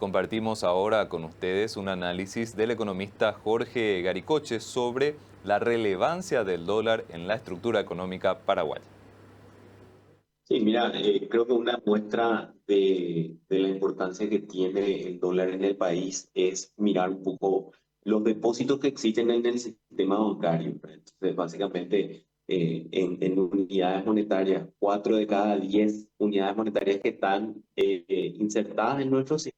Compartimos ahora con ustedes un análisis del economista Jorge Garicoche sobre la relevancia del dólar en la estructura económica paraguaya. Sí, mira, creo que una muestra de la importancia que tiene el dólar en el país es mirar un poco los depósitos que existen en el sistema bancario, ¿verdad? Entonces, básicamente, en unidades monetarias, 4 de cada 10 unidades monetarias que están insertadas en nuestro sistema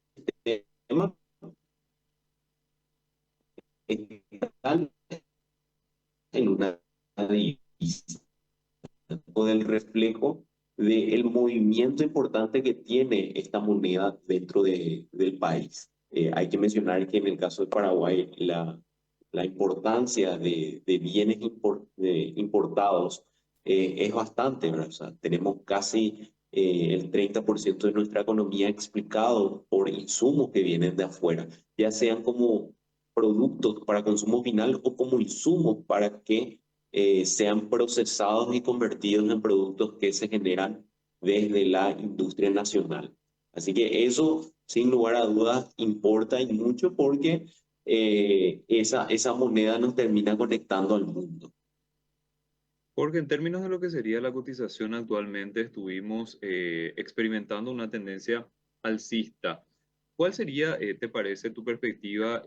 están en una divisa o del reflejo del movimiento importante que tiene esta moneda dentro del país. Hay que mencionar que en el caso de Paraguay, la importancia de bienes importados es bastante, ¿verdad? O sea, tenemos casi el 30% de nuestra economía explicado por insumos que vienen de afuera, ya sean como productos para consumo final o como insumos para que sean procesados y convertidos en productos que se generan desde la industria nacional. Así que eso, sin lugar a dudas, importa y mucho porque esa moneda nos termina conectando al mundo. Porque en términos de lo que sería la cotización actualmente, estuvimos experimentando una tendencia alcista. ¿Cuál sería, te parece, tu perspectiva,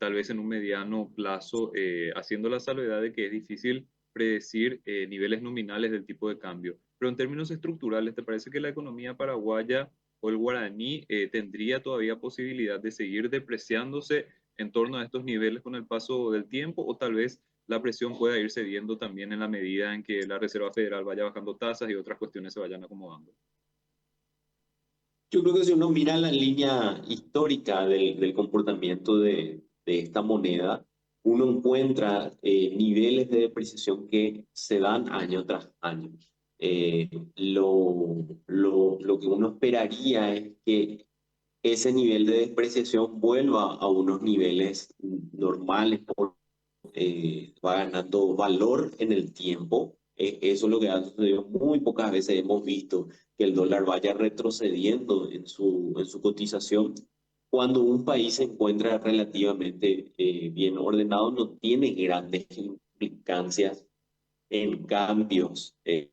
tal vez en un mediano plazo, haciendo la salvedad de que es difícil predecir niveles nominales del tipo de cambio? Pero en términos estructurales, ¿te parece que la economía paraguaya o el guaraní tendría todavía posibilidad de seguir depreciándose en torno a estos niveles con el paso del tiempo, o tal vez la presión pueda ir cediendo también en la medida en que la Reserva Federal vaya bajando tasas y otras cuestiones se vayan acomodando? Yo creo que si uno mira la línea histórica del comportamiento de esta moneda, uno encuentra niveles de depreciación que se dan año tras año. Lo que uno esperaría es que ese nivel de depreciación vuelva a unos niveles normales, va ganando valor en el tiempo. Eso es lo que ha sucedido muy pocas veces. Hemos visto que el dólar vaya retrocediendo en su cotización. Cuando un país se encuentra relativamente bien ordenado, no tiene grandes implicancias en cambios eh,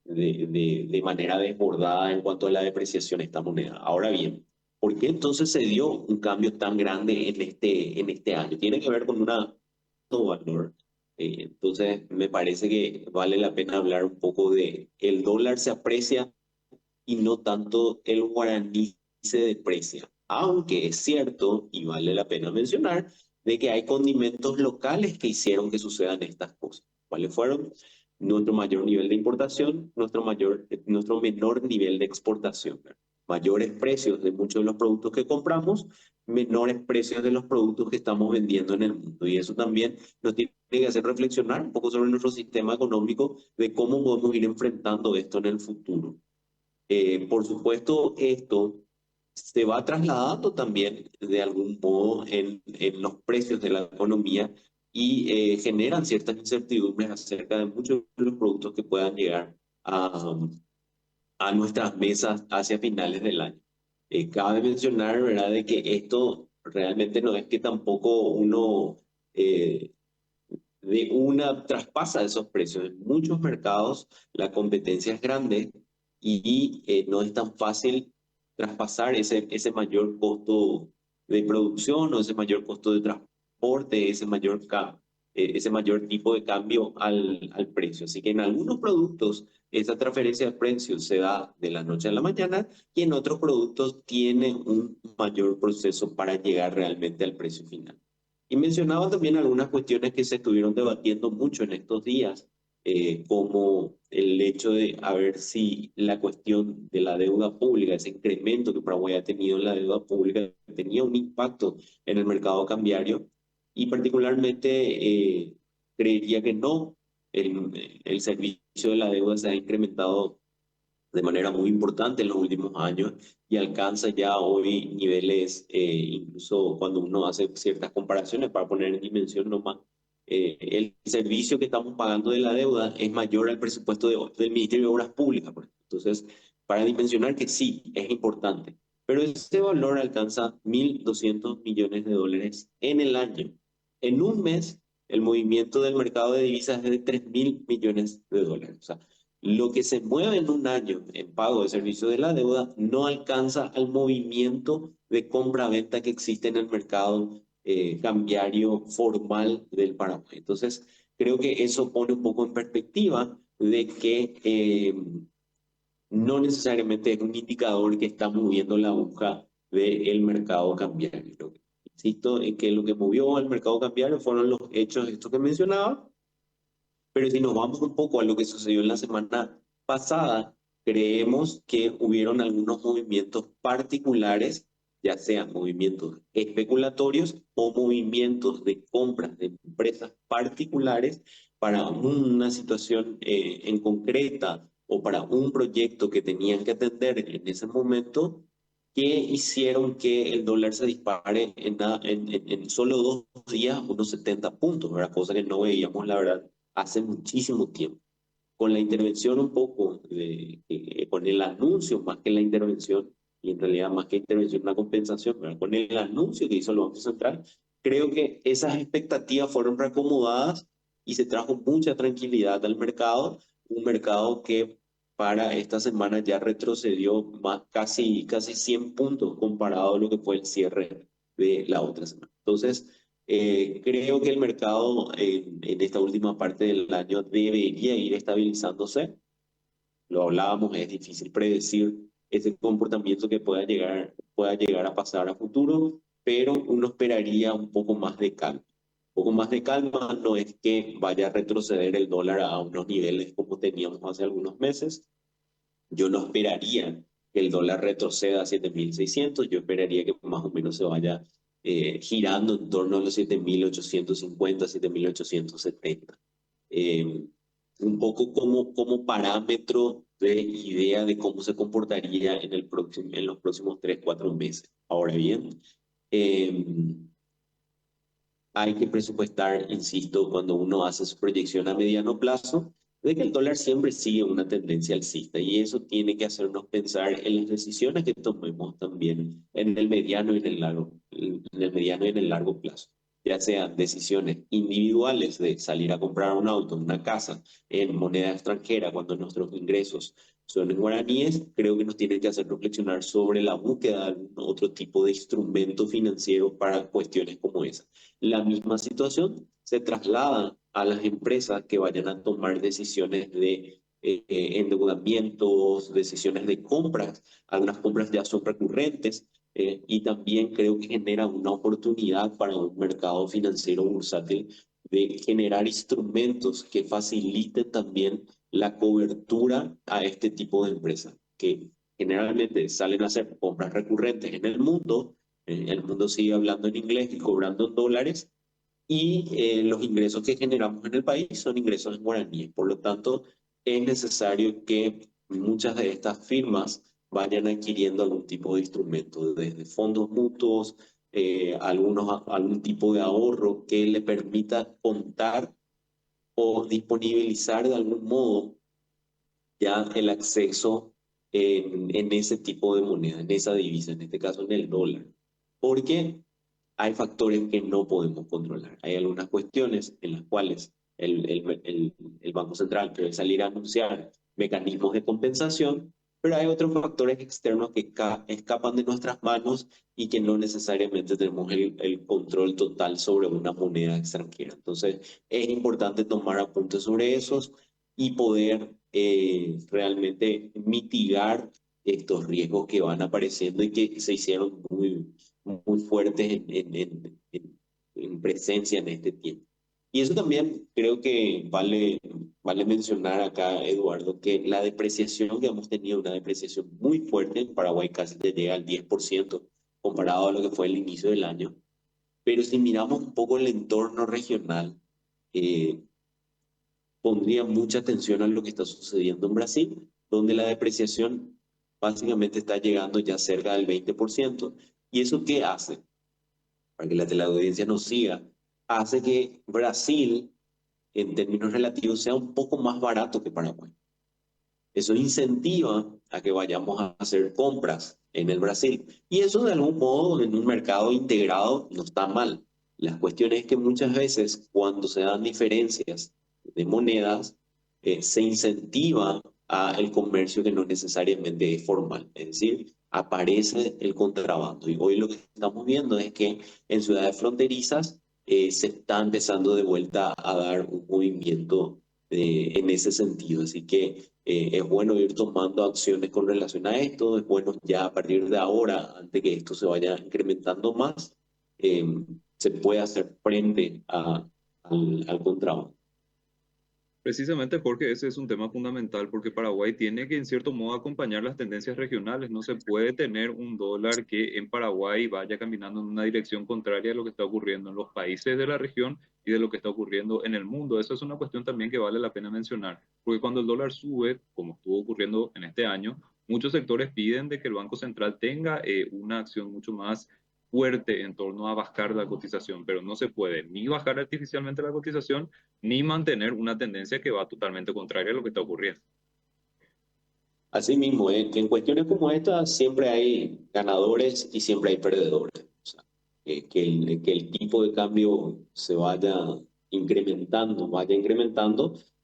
de manera desbordada en cuanto a la depreciación de esta moneda. Ahora bien, ¿por qué entonces se dio un cambio tan grande en este año? Tiene que ver con un valor. Entonces, me parece que vale la pena hablar un poco de el dólar se aprecia y no tanto el guaraní se deprecia. Aunque es cierto, y vale la pena mencionar, de que hay condimentos locales que hicieron que sucedan estas cosas. ¿Cuáles fueron? Nuestro mayor nivel de importación, nuestro menor nivel de exportación. Mayores precios de muchos de los productos que compramos, menores precios de los productos que estamos vendiendo en el mundo. Y eso también nos tiene que hacer reflexionar un poco sobre nuestro sistema económico, de cómo podemos ir enfrentando esto en el futuro. Por supuesto, esto se va trasladando también de algún modo en los precios de la economía y generan ciertas incertidumbres acerca de muchos de los productos que puedan llegar a nuestras mesas hacia finales del año. Cabe mencionar, ¿verdad?, de que esto realmente no es que tampoco uno eh, de una traspasa esos precios. En muchos mercados la competencia es grande y no es tan fácil traspasar ese mayor costo de producción o ese mayor costo de transporte, ese mayor tipo de cambio al precio. Así que en algunos productos esa transferencia de precios se da de la noche a la mañana y en otros productos tiene un mayor proceso para llegar realmente al precio final. Y mencionaba también algunas cuestiones que se estuvieron debatiendo mucho en estos días, como el hecho de a ver si la cuestión de la deuda pública, ese incremento que Paraguay ha tenido en la deuda pública, tenía un impacto en el mercado cambiario. Y particularmente creería que no. El servicio de la deuda se ha incrementado de manera muy importante en los últimos años y alcanza ya hoy niveles, incluso cuando uno hace ciertas comparaciones, para poner en dimensión nomás, el servicio que estamos pagando de la deuda es mayor al presupuesto del Ministerio de Obras Públicas, por ejemplo. Entonces, para dimensionar que sí, es importante. Pero ese valor alcanza 1.200 millones de dólares en el año. En un mes, el movimiento del mercado de divisas es de 3.000 millones de dólares. O sea, lo que se mueve en un año en pago de servicio de la deuda no alcanza al movimiento de compra-venta que existe en el mercado cambiario formal del Paraguay. Entonces, creo que eso pone un poco en perspectiva de que no necesariamente es un indicador que está moviendo la aguja del mercado cambiario. Insisto en que lo que movió al mercado cambiario fueron los hechos estos que mencionaba, pero si nos vamos un poco a lo que sucedió en la semana pasada, creemos que hubieron algunos movimientos particulares, ya sean movimientos especulatorios o movimientos de compras de empresas particulares para una situación en concreta o para un proyecto que tenían que atender en ese momento, que hicieron que el dólar se dispare en solo 2 días unos 70 puntos, ¿verdad? Cosa que no veíamos, la verdad, hace muchísimo tiempo. Con la intervención un poco, con el anuncio más que la intervención, y en realidad más que intervención, una compensación, ¿verdad? Con el anuncio que hizo el Banco Central, creo que esas expectativas fueron reacomodadas y se trajo mucha tranquilidad al mercado, un mercado que para esta semana ya retrocedió más, casi 100 puntos comparado a lo que fue el cierre de la otra semana. Entonces, creo que el mercado en esta última parte del año debería ir estabilizándose. Lo hablábamos, es difícil predecir ese comportamiento que pueda llegar a pasar a futuro, pero uno esperaría un poco más de calma. Un poco más de calma no es que vaya a retroceder el dólar a unos niveles como teníamos hace algunos meses. Yo no esperaría que el dólar retroceda a 7.600. Yo esperaría que más o menos se vaya girando en torno a los 7.850, 7.870. Eh, un poco como parámetro de idea de cómo se comportaría en los próximos 3, 4 meses. Ahora bien, eh, hay que presupuestar, insisto, cuando uno hace su proyección a mediano plazo, de que el dólar siempre sigue una tendencia alcista y eso tiene que hacernos pensar en las decisiones que tomemos también en el mediano y en el largo plazo, ya sean decisiones individuales de salir a comprar un auto, una casa en moneda extranjera cuando nuestros ingresos son en guaraníes. Creo que nos tienen que hacer reflexionar sobre la búsqueda de algún otro tipo de instrumento financiero para cuestiones como esa. La misma situación se traslada a las empresas que vayan a tomar decisiones de endeudamientos, decisiones de compras. Algunas compras ya son recurrentes y también creo que genera una oportunidad para un mercado financiero bursátil de generar instrumentos que faciliten también la cobertura a este tipo de empresas, que generalmente salen a hacer compras recurrentes en el mundo. El mundo sigue hablando en inglés y cobrando en dólares, y los ingresos que generamos en el país son ingresos en guaraníes. Por lo tanto, es necesario que muchas de estas firmas vayan adquiriendo algún tipo de instrumento, desde fondos mutuos, algún tipo de ahorro que le permita contar o disponibilizar de algún modo ya el acceso en ese tipo de moneda, en esa divisa, en este caso en el dólar. Porque hay factores que no podemos controlar. Hay algunas cuestiones en las cuales el Banco Central debe salir a anunciar mecanismos de compensación, pero hay otros factores externos que escapan de nuestras manos y que no necesariamente tenemos el control total sobre una moneda extranjera. Entonces, es importante tomar apuntes sobre esos y poder realmente mitigar estos riesgos que van apareciendo y que se hicieron muy fuertes en presencia en este tiempo. Y eso también creo que vale mencionar acá, Eduardo, que la depreciación que hemos tenido, una depreciación muy fuerte en Paraguay, casi te llega al 10% comparado a lo que fue el inicio del año. Pero si miramos un poco el entorno regional, eh, pondría mucha atención a lo que está sucediendo en Brasil, donde la depreciación básicamente está llegando ya cerca del 20%. ¿Y eso qué hace? Para que la teleaudiencia nos siga, hace que Brasil, en términos relativos, sea un poco más barato que Paraguay. eso incentiva a que vayamos a hacer compras en el Brasil. Y eso de algún modo en un mercado integrado no está mal. La cuestión es que muchas veces cuando se dan diferencias de monedas, se incentiva a el comercio que no necesariamente es formal. Es decir, aparece el contrabando. Y hoy lo que estamos viendo es que en ciudades fronterizas se está empezando de vuelta a dar un movimiento en ese sentido. Así que es bueno ir tomando acciones con relación a esto, es bueno ya a partir de ahora, antes que esto se vaya incrementando más, eh, se puede hacer frente al contrabando. Precisamente porque ese es un tema fundamental, porque Paraguay tiene que en cierto modo acompañar las tendencias regionales. No se puede tener un dólar que en Paraguay vaya caminando en una dirección contraria a lo que está ocurriendo en los países de la región y de lo que está ocurriendo en el mundo. Esa es una cuestión también que vale la pena mencionar, porque cuando el dólar sube, como estuvo ocurriendo en este año, muchos sectores piden de que el Banco Central tenga una acción mucho más fuerte en torno a bajar la cotización, pero no se puede ni bajar artificialmente la cotización ni mantener una tendencia que va totalmente contraria a lo que está ocurriendo. Así mismo, en cuestiones como estas siempre hay ganadores y siempre hay perdedores. O sea, que el tipo de cambio se vaya incrementando,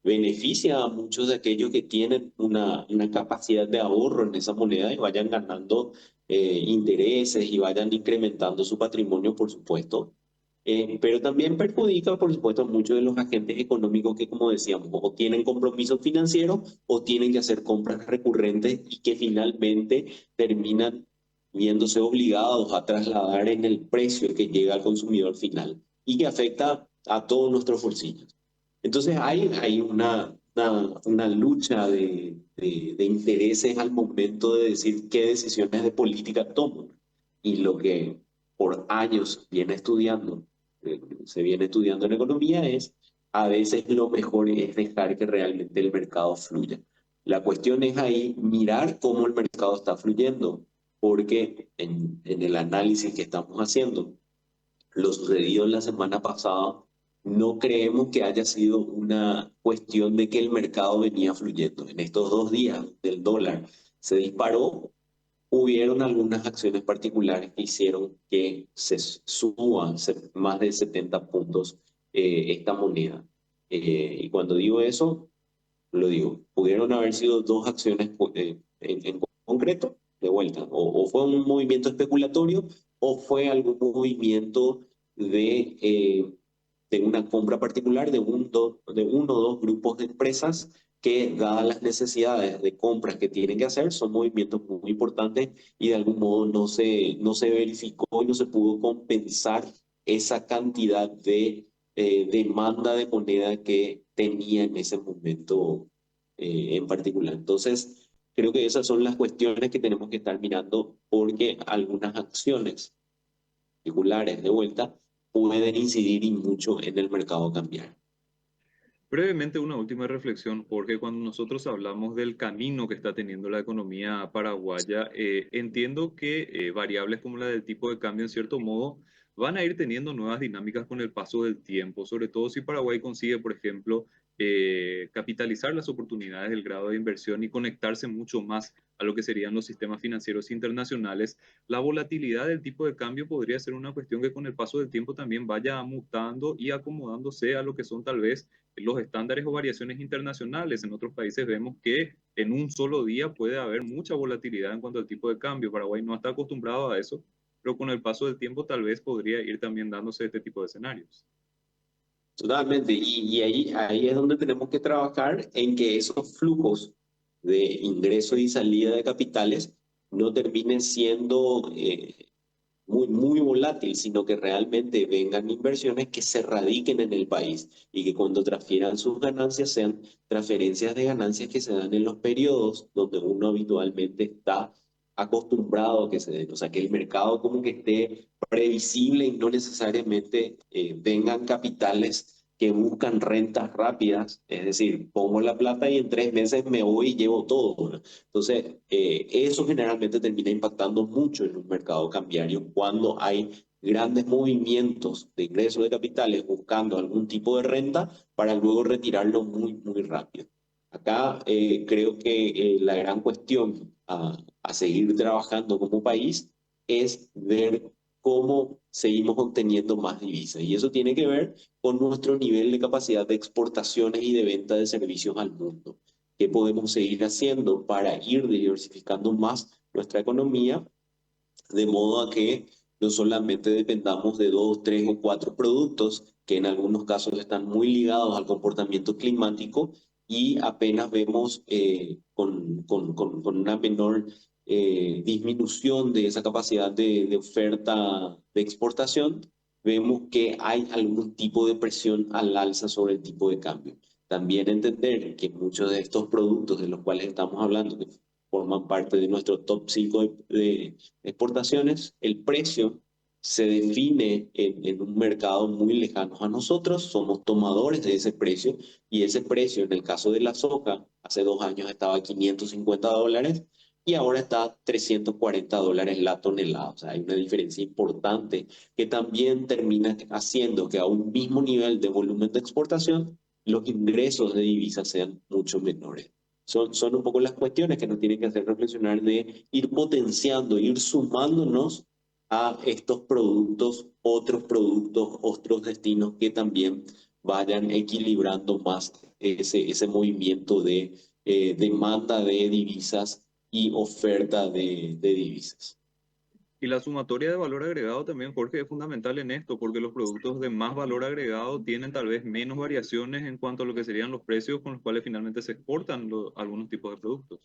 beneficia a muchos de aquellos que tienen una capacidad de ahorro en esa moneda y vayan ganando intereses y vayan incrementando su patrimonio, por supuesto. Pero también perjudica, por supuesto, a muchos de los agentes económicos que, como decíamos, o tienen compromisos financieros o tienen que hacer compras recurrentes y que finalmente terminan viéndose obligados a trasladar en el precio que llega al consumidor final y que afecta a todos nuestros bolsillos. Entonces hay una lucha de intereses al momento de decir qué decisiones de política toman. Y lo que por años se viene estudiando en economía es a veces lo mejor es dejar que realmente el mercado fluya. La cuestión es ahí mirar cómo el mercado está fluyendo, porque en el análisis que estamos haciendo, lo sucedido en la semana pasada, no creemos que haya sido una cuestión de que el mercado venía fluyendo. En estos 2 días del dólar se disparó, hubieron algunas acciones particulares que hicieron que se suban más de 70 puntos esta moneda. Y cuando digo eso, lo digo, pudieron haber sido dos acciones en concreto, de vuelta, o fue un movimiento especulatorio o fue algún movimiento de una compra particular de uno o dos grupos de empresas que, dadas las necesidades de compras que tienen que hacer, son movimientos muy importantes y de algún modo no se verificó y no se pudo compensar esa cantidad de demanda de moneda que tenía en ese momento en particular. Entonces, creo que esas son las cuestiones que tenemos que estar mirando porque algunas acciones particulares de vuelta pueden incidir y mucho en el mercado cambiario. Brevemente, una última reflexión, porque cuando nosotros hablamos del camino que está teniendo la economía paraguaya, entiendo que variables como la del tipo de cambio, en cierto modo, van a ir teniendo nuevas dinámicas con el paso del tiempo, sobre todo si Paraguay consigue, por ejemplo, capitalizar las oportunidades del grado de inversión y conectarse mucho más a lo que serían los sistemas financieros internacionales. La volatilidad del tipo de cambio podría ser una cuestión que con el paso del tiempo también vaya mutando y acomodándose a lo que son tal vez los estándares o variaciones internacionales. En otros países vemos que en un solo día puede haber mucha volatilidad en cuanto al tipo de cambio. Paraguay no está acostumbrado a eso, pero con el paso del tiempo tal vez podría ir también dándose este tipo de escenarios. Totalmente, y ahí es donde tenemos que trabajar en que esos flujos de ingreso y salida de capitales no terminen siendo muy volátil, sino que realmente vengan inversiones que se radiquen en el país y que cuando transfieran sus ganancias sean transferencias de ganancias que se dan en los periodos donde uno habitualmente está acostumbrado a que se den. O sea, que el mercado como que esté previsible y no necesariamente vengan capitales que buscan rentas rápidas, es decir, pongo la plata y en 3 meses me voy y llevo todo, ¿no? Entonces, eso generalmente termina impactando mucho en un mercado cambiario cuando hay grandes movimientos de ingreso de capitales buscando algún tipo de renta para luego retirarlo muy rápido. Acá creo que la gran cuestión a seguir trabajando como país es ver cómo seguimos obteniendo más divisas. Y eso tiene que ver con nuestro nivel de capacidad de exportaciones y de venta de servicios al mundo. ¿Qué podemos seguir haciendo para ir diversificando más nuestra economía de modo a que no solamente dependamos de dos, tres o cuatro productos que en algunos casos están muy ligados al comportamiento climático y apenas vemos con una menor disminución de esa capacidad de oferta de exportación, vemos que hay algún tipo de presión al alza sobre el tipo de cambio. También entender que muchos de estos productos de los cuales estamos hablando, que forman parte de nuestro top 5 de exportaciones, el precio se define en un mercado muy lejano a nosotros, somos tomadores de ese precio y ese precio en el caso de la soja hace 2 años estaba a $550 y ahora está a $340 la tonelada. O sea, hay una diferencia importante que también termina haciendo que a un mismo nivel de volumen de exportación los ingresos de divisas sean mucho menores. Son un poco las cuestiones que nos tienen que hacer reflexionar de ir potenciando, ir sumándonos a estos productos, otros destinos que también vayan equilibrando más ese movimiento de demanda de divisas y oferta de divisas. Y la sumatoria de valor agregado también, Jorge, es fundamental en esto, porque los productos de más valor agregado tienen tal vez menos variaciones en cuanto a lo que serían los precios con los cuales finalmente se exportan algunos tipos de productos.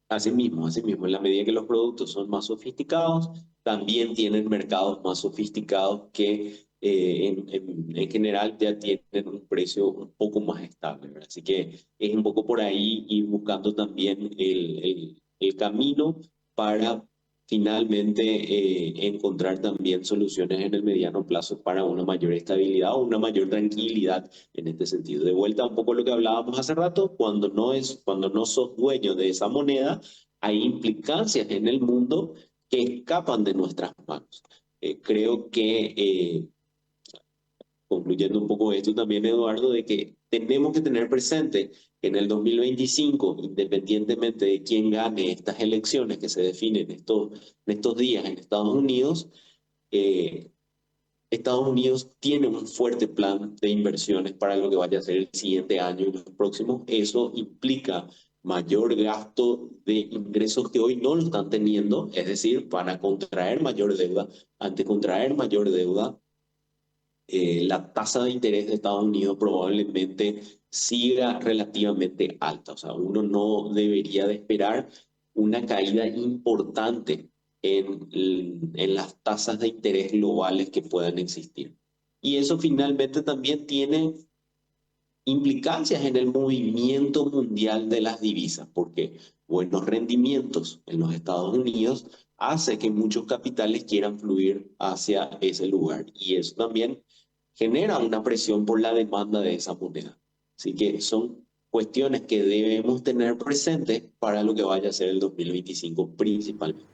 Asimismo, en la medida que los productos son más sofisticados, también tienen mercados más sofisticados que en general ya tienen un precio un poco más estable, ¿verdad? Así que es un poco por ahí ir buscando también el camino para finalmente encontrar también soluciones en el mediano plazo para una mayor estabilidad o una mayor tranquilidad en este sentido. De vuelta un poco lo que hablábamos hace rato, cuando no sos dueño de esa moneda, hay implicancias en el mundo que escapan de nuestras manos. Creo que concluyendo un poco esto también, Eduardo, de que tenemos que tener presente que en el 2025, independientemente de quién gane estas elecciones que se definen en estos días en Estados Unidos, eh, Estados Unidos tiene un fuerte plan de inversiones para lo que vaya a ser el siguiente año y los próximos. Eso implica mayor gasto de ingresos que hoy no lo están teniendo, es decir, van a contraer mayor deuda. Ante contraer mayor deuda, la tasa de interés de Estados Unidos probablemente siga relativamente alta. O sea, uno no debería de esperar una caída importante en las tasas de interés globales que puedan existir. Y eso finalmente también tiene implicancias en el movimiento mundial de las divisas, porque buenos rendimientos en los Estados Unidos hace que muchos capitales quieran fluir hacia ese lugar y eso también genera una presión por la demanda de esa moneda. Así que son cuestiones que debemos tener presentes para lo que vaya a ser el 2025 principalmente.